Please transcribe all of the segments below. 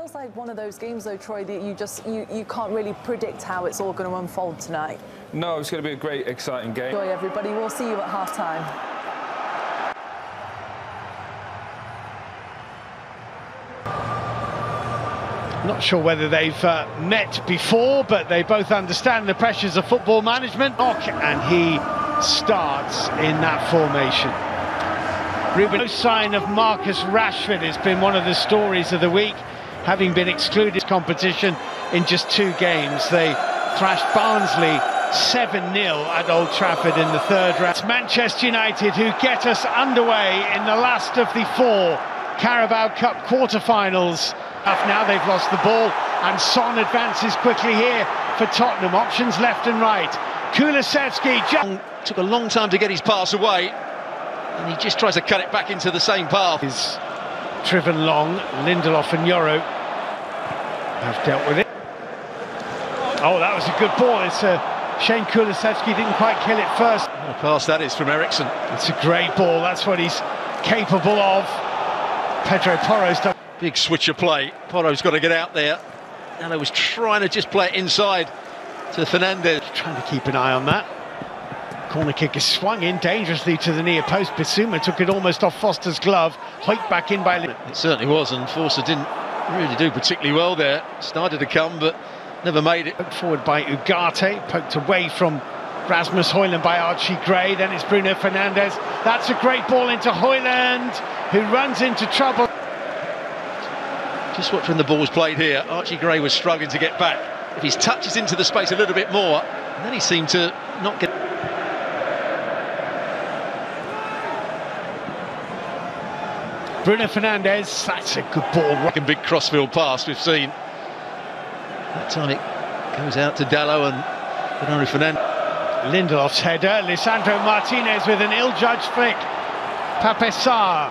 Feels like one of those games, though, Troy, that you can't really predict how it's all going to unfold tonight. No, it's going to be a great, exciting game. Enjoy, everybody. We'll see you at half-time. Not sure whether they've met before, but they both understand the pressures of football management. And he starts in that formation. No sign of Marcus Rashford has been one of the stories of the week, having been excluded competition in just 2 games. They thrashed Barnsley 7-0 at Old Trafford in the 3rd round. It's Manchester United who get us underway in the last of the 4 Carabao Cup quarter-finals. Now they've lost the ball, and Son advances quickly here for Tottenham. Options left and right. 𝐠𝐭𝐝 took a long time to get his pass away, and he just tries to cut it back into the same path. Is driven long. Lindelof and Yoro have dealt with it. Oh, that was a good ball. It's shame 𝐠𝐭𝐝 didn't quite kill it first. What a pass that is from Eriksen. It's a great ball. That's what he's capable of. Pedro Porro's done. Big switch of play. Porro's got to get out there. And I was trying to just play it inside to Fernandes. Trying to keep an eye on that. Corner kick is swung in dangerously to the near post. Bissouma took it almost off Foster's glove. Hoiked back in by... It certainly was, and Forster didn't really do particularly well there. Started to come, but never made it. Poked forward by Ugarte. Poked away from Rasmus Højlund by Archie Gray. Then it's Bruno Fernandes. That's a great ball into Højlund, who runs into trouble. Just watching the ball's played here, Archie Gray was struggling to get back. If he touches into the space a little bit more, and then he seemed to not get... Bruno Fernandes, that's a good ball. A big crossfield pass we've seen. That time it goes out to Dalot and Bruno Fernandes. Lindelof's header, Lisandro Martinez with an ill-judged flick. Pape Sarr,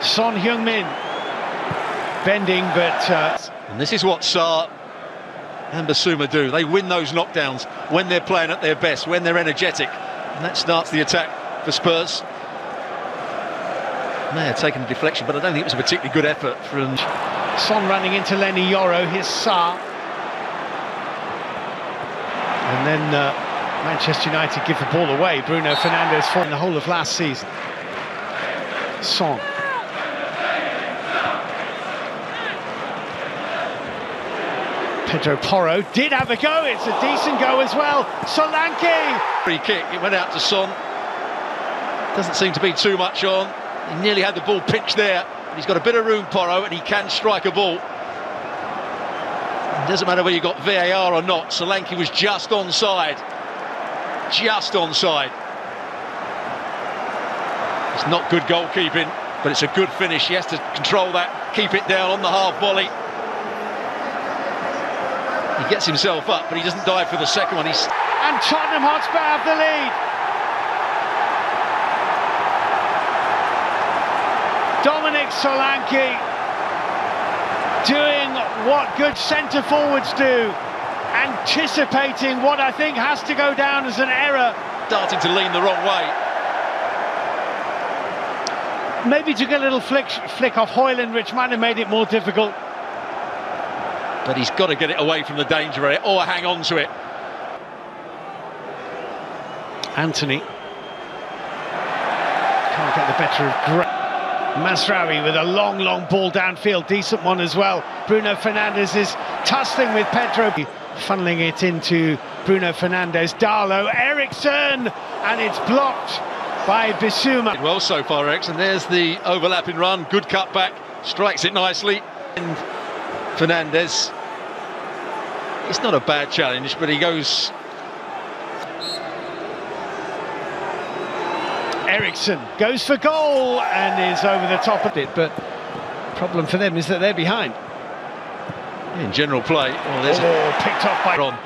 Son Heung-min. Bending, but... And this is what Sarr and Bissouma do. They win those knockdowns when they're playing at their best, when they're energetic. And that starts the attack for Spurs. May have taken a deflection, but I don't think it was a particularly good effort from... Son running into Lenny Yoro, here's Sarr. And then Manchester United give the ball away. Bruno Fernandes for the whole of last season. Son. Pedro Porro did have a go, it's a decent go as well. Solanke! Free kick, it went out to Son. Doesn't seem to be too much on. He nearly had the ball pitched there. He's got a bit of room, Porro, and he can strike a ball. It doesn't matter whether you got VAR or not, Solanke was just onside. Just onside. It's not good goalkeeping, but it's a good finish. He has to control that, keep it down on the half volley. He gets himself up, but he doesn't dive for the second one. And Tottenham Hotspur have the lead. Dominic Solanke doing what good centre forwards do, anticipating what I think has to go down as an error. Starting to lean the wrong way. Maybe took a little flick off Højlund, which might have made it more difficult. But he's got to get it away from the danger area or hang on to it. Anthony can't get the better of Gray. Mazraoui with a long ball downfield, decent one as well. Bruno Fernandes is tussling with Pedro, funneling it into Bruno Fernandes. Dalot, Eriksen, and it's blocked by Bissouma. Well so far, Eriksen. There's the overlapping run, good cutback, strikes it nicely. And Fernandes, it's not a bad challenge, but he goes... Eriksen goes for goal and is over the top of it, but the problem for them is that they're behind. In general play, there's picked off by Ron.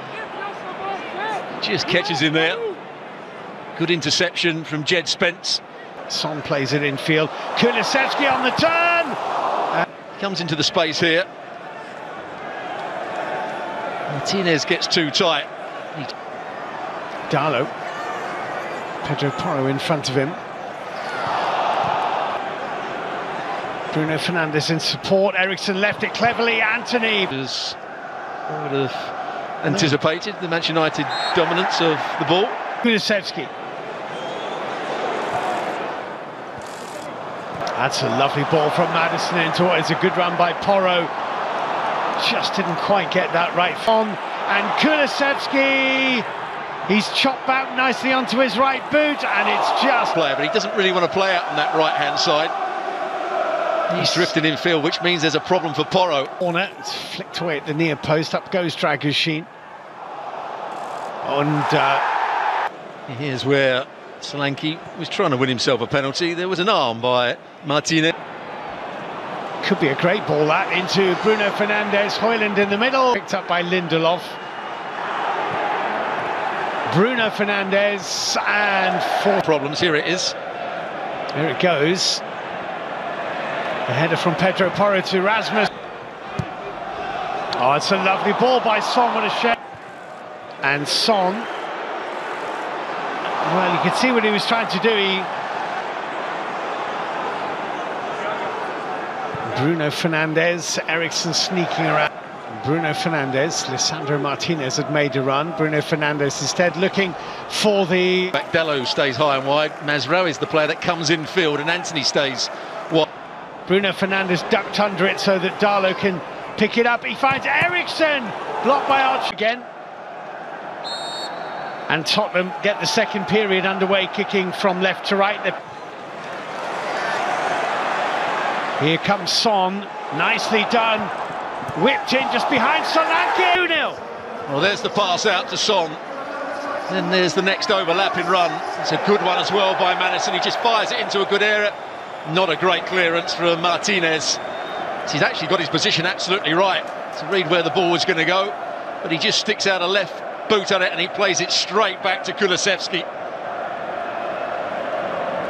Just catches him there. Good interception from Jed Spence. Son plays it in field. 𝐠𝐭𝐝 on the turn. Comes into the space here. Martinez gets too tight. Dalot. Pedro Porro in front of him. Bruno Fernandes in support. Eriksen left it cleverly. Anthony. I would have anticipated the Manchester United dominance of the ball. Kulusevski. That's a lovely ball from Maddison into what is a good run by Porro. Just didn't quite get that right. And Kulusevski, he's chopped back nicely onto his right boot, and it's just... Player, but he doesn't really want to play out on that right-hand side. He's drifted in field, which means there's a problem for Porro. Corner, it's flicked away at the near post, up goes 𝐔𝐭𝐝. And here's where 𝐠ₗₐ₀ was trying to win himself a penalty. There was an arm by Martinez. Could be a great ball that into Bruno Fernandes. Højlund in the middle, picked up by Lindelof. Bruno Fernandes and 4 problems. Here it is. Here it goes. The header from Pedro Porro to Rasmus. Oh, it's a lovely ball by Son. What a shame. And Son, well, you could see what he was trying to do. Bruno Fernandes, Eriksen sneaking around. Bruno Fernandes, Lisandro Martinez had made a run. Bruno Fernandes instead looking for the... Bakdalo stays high and wide. Mazraoui is the player that comes in field, and Anthony stays wide. Bruno Fernandes ducked under it so that Darlow can pick it up. He finds Eriksen, blocked by Arch again. And Tottenham get the second period underway, kicking from left to right. Here comes Son, nicely done. Whipped in just behind Solanke. 2-0. Well, there's the pass out to Son. Then there's the next overlapping run. It's a good one as well by Maddison. He just fires it into a good area. Not a great clearance from Martinez. He's actually got his position absolutely right to read where the ball was going to go, but he just sticks out a left boot on it and he plays it straight back to Kulusevski.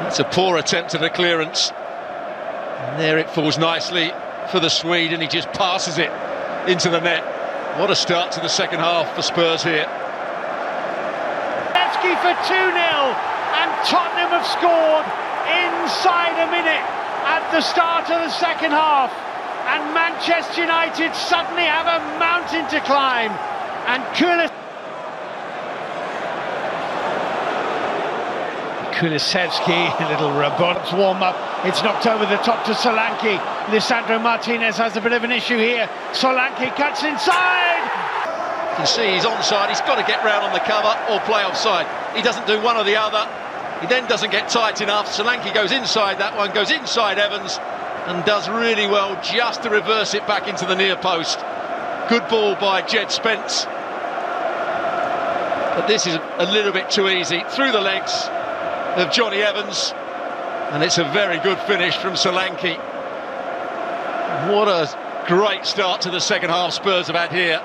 It's a poor attempt at a clearance. And there it falls nicely for the Swede, and he just passes it into the net. What a start to the second half for Spurs here. Kulusevski for 2-0, and Tottenham have scored inside a minute at the start of the second half, and Manchester United suddenly have a mountain to climb. And Kulusevski, a little robot warm-up. It's knocked over the top to Solanke. Lisandro Martinez has a bit of an issue here. Solanke cuts inside. You can see he's onside. He's got to get round on the cover or play offside. He doesn't do one or the other. He then doesn't get tight enough. Solanke goes inside that one, goes inside Evans, and does really well just to reverse it back into the near post. Good ball by Jed Spence. But this is a little bit too easy. Through the legs of Johnny Evans, and it's a very good finish from Solanke. What a great start to the second half Spurs have had here.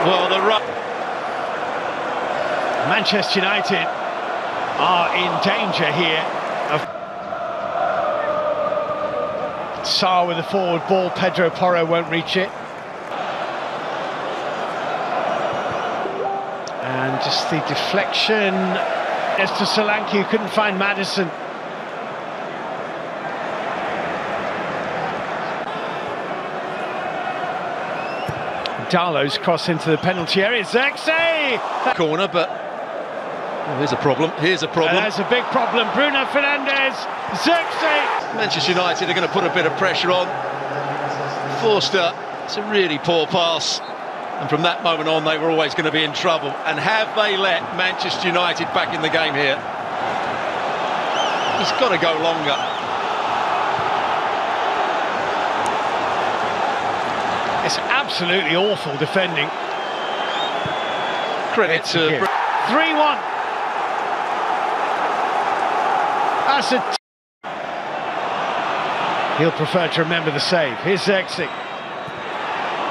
Well, the run. Manchester United are in danger here. Sarr with a forward ball. Pedro Porro won't reach it. And just the deflection as to Solanke, who couldn't find Maddison. Darlow's cross into the penalty area. 𝐠ₗₐ! Corner, but here's a problem. Here's a problem. There's a big problem. Bruno Fernandes. 𝐠ₗₐ! Manchester United are going to put a bit of pressure on. Forster, it's a really poor pass. And from that moment on, they were always going to be in trouble. And have they let Manchester United back in the game here? He's got to go longer. It's absolutely awful defending. Credit to... 3-1. That's a... He'll prefer to remember the save. Here's 𝐠ₗₐ.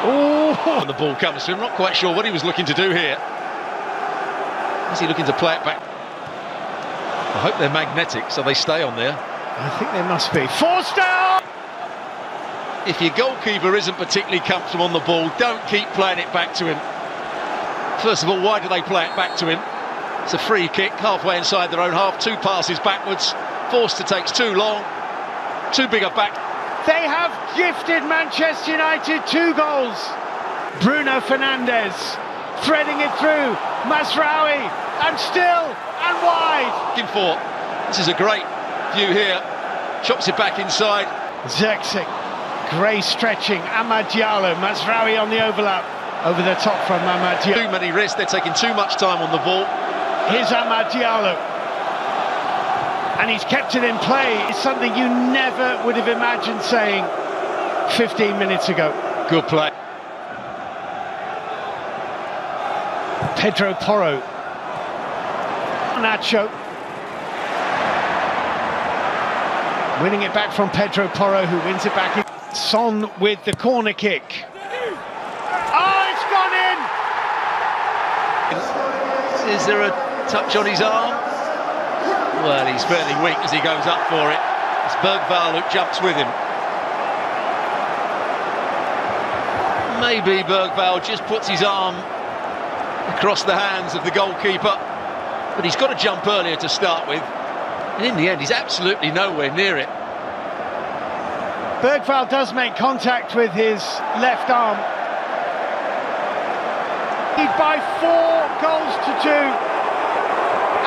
Oh, the ball comes to him. Not quite sure what he was looking to do here. Is he looking to play it back? I hope they're magnetic, so they stay on there. I think they must be. Forster! If your goalkeeper isn't particularly comfortable on the ball, don't keep playing it back to him. First of all, why do they play it back to him? It's a free kick, halfway inside their own half, 2 passes backwards. Forster takes too long, too big a back. They have gifted Manchester United 2 goals. Bruno Fernandes threading it through, Mazraoui, and still, and wide. Looking for, this is a great view here, chops it back inside. 𝐠𝐤𝐿, Gray stretching, Amad Diallo, Mazraoui on the overlap, over the top from Amad Diallo. Too many risks, they're taking too much time on the ball. Here's Amad Diallo, and he's kept it in play. It's something you never would have imagined saying 15 minutes ago. Good play. Pedro Porro, Nacho, winning it back from Pedro Porro, who wins it back. Son with the corner kick. Oh, it's gone in! Is there a touch on his arm? Well, he's fairly weak as he goes up for it. It's 𝐕𝐒 who jumps with him. Maybe 𝐕𝐒 just puts his arm across the hands of the goalkeeper, but he's got to jump earlier to start with, and in the end he's absolutely nowhere near it. 𝐕𝐒 does make contact with his left arm. He's by 4 goals to 2,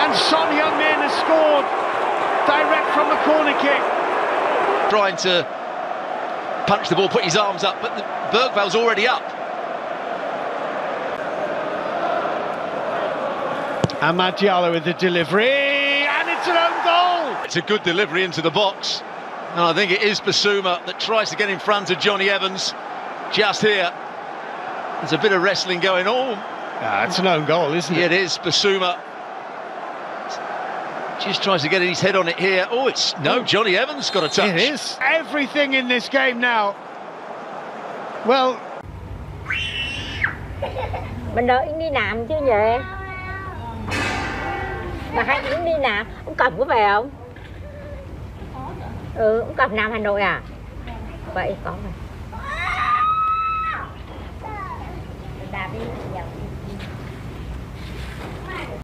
and Son Heung-min has scored direct from a corner kick. Trying to punch the ball, put his arms up, but 𝐕𝐒's already up. Amad Diallo with the delivery, and it's an own goal! It's a good delivery into the box, and I think it is Bissouma that tries to get in front of Jonny Evans. Just here, there's a bit of wrestling going on. It's an own goal, isn't it? It is. Bissouma just tries to get his head on it here. Oh, it's no, Jonny Evans got a touch. It is. Everything in this game now. Well, mình đợi anh đi làm chứ về. Mà hai anh đi làm, ông Cẩm có về không? Ông Cẩm làm Hà Nội à? Vậy có rồi. Bà đi nhiều.